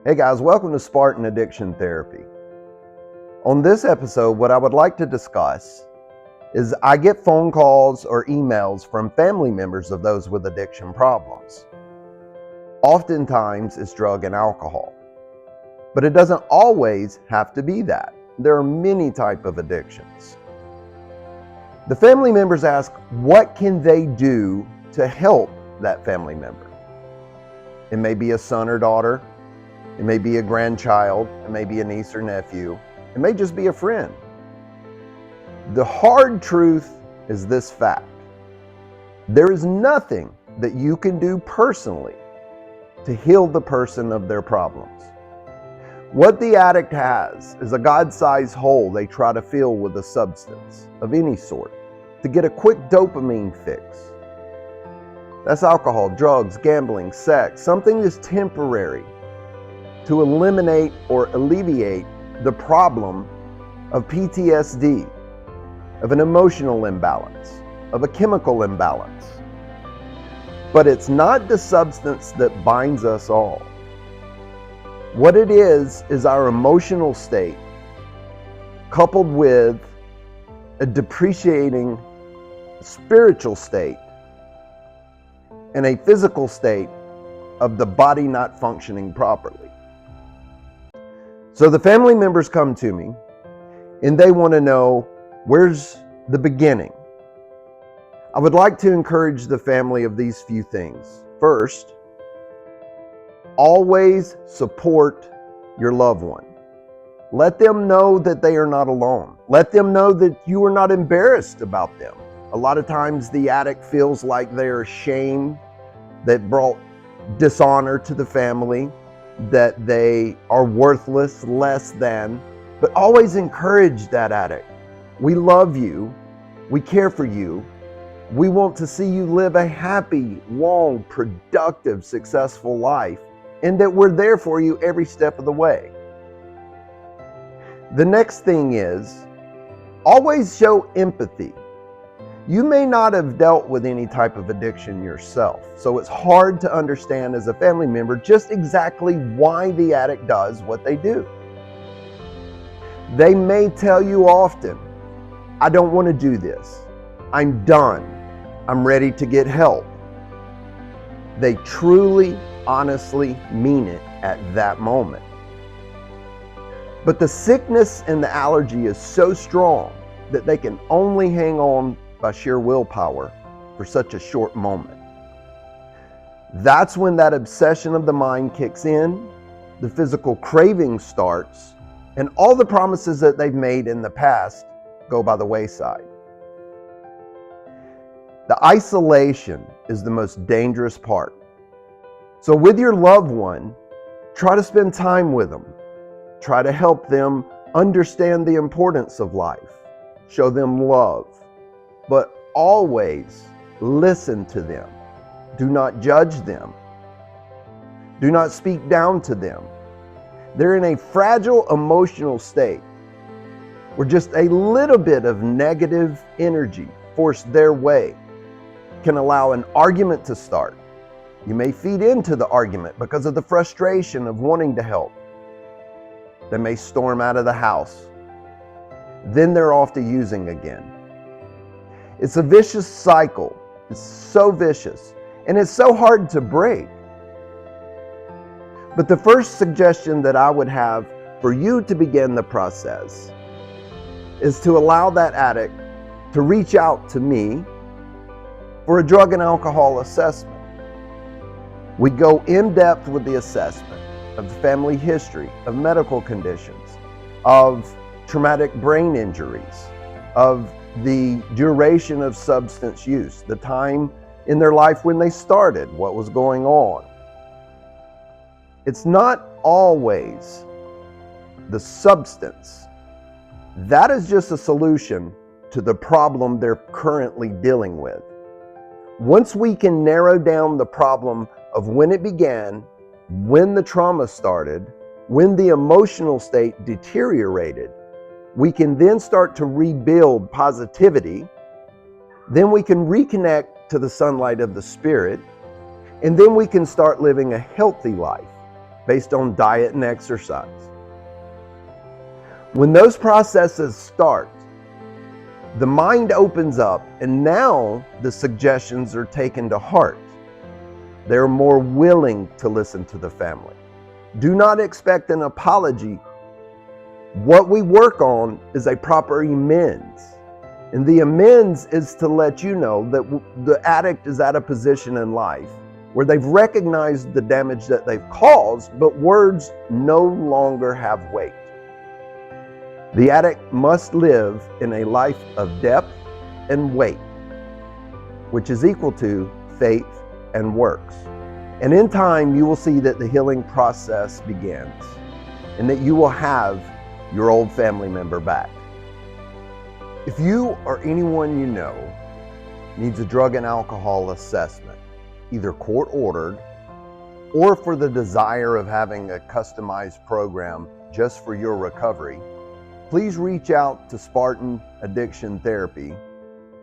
Hey guys, welcome to Spartan Addiction Therapy. On this episode, what I would like to discuss is I get phone calls or emails from family members of those with addiction problems. Oftentimes it's drug and alcohol, but it doesn't always have to be that. There are many types of addictions. The family members ask, what can they do to help that family member? It may be a son or daughter. It may be a grandchild, it may be a niece or nephew, it may just be a friend. The hard truth is this fact. There is nothing that you can do personally to heal the person of their problems. What the addict has is a God-sized hole they try to fill with a substance of any sort to get a quick dopamine fix. That's alcohol, drugs, gambling, sex, something that's temporary, to eliminate or alleviate the problem of PTSD, of an emotional imbalance, of a chemical imbalance. But it's not the substance that binds us all. What it is our emotional state coupled with a depreciating spiritual state and a physical state of the body not functioning properly. So the family members come to me and they want to know, where's the beginning? I would like to encourage the family of these few things. First, always support your loved one. Let them know that they are not alone. Let them know that you are not embarrassed about them. A lot of times the addict feels like they're ashamed, that brought dishonor to the family, that they are worthless, less than, but always encourage that addict. We love you. We care for you. We want to see you live a happy, long, productive, successful life, and that we're there for you every step of the way. The next thing is always show empathy. You may not have dealt with any type of addiction yourself, so it's hard to understand as a family member just exactly why the addict does what they do. They may tell you often, I don't want to do this. I'm done. I'm ready to get help. They truly, honestly mean it at that moment. But the sickness and the allergy is so strong that they can only hang on by sheer willpower for such a short moment. That's when that obsession of the mind kicks in, the physical craving starts, and all the promises that they've made in the past go by the wayside. The isolation is the most dangerous part. So with your loved one, try to spend time with them. Try to help them understand the importance of life. Show them love. But always listen to them. Do not judge them. Do not speak down to them. They're in a fragile emotional state where just a little bit of negative energy forced their way can allow an argument to start. You may feed into the argument because of the frustration of wanting to help. They may storm out of the house. Then they're off to using again. It's a vicious cycle. It's so vicious, and it's so hard to break. But the first suggestion that I would have for you to begin the process is to allow that addict to reach out to me for a drug and alcohol assessment. We go in depth with the assessment of the family history, of medical conditions, of traumatic brain injuries, of the duration of substance use, the time in their life when they started, what was going on. It's not always the substance. That is just a solution to the problem they're currently dealing with. Once we can narrow down the problem of when it began, when the trauma started, when the emotional state deteriorated, we can then start to rebuild positivity. Then we can reconnect to the sunlight of the Spirit, and then we can start living a healthy life. based on diet and exercise. When those processes start, the mind opens up, and now the suggestions are taken to heart. They're more willing to listen to the family. Do not expect an apology. What we work on is a proper amends. And the amends is to let you know that the addict is at a position in life where they've recognized the damage that they've caused, but words no longer have weight. The addict must live in a life of depth and weight, which is equal to faith and works. And in time, you will see that the healing process begins and that you will have your old family member back. If you or anyone you know needs a drug and alcohol assessment, either court-ordered or for the desire of having a customized program just for your recovery, please reach out to Spartan Addiction Therapy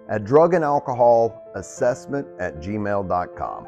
at drugandalcoholassessment@gmail.com.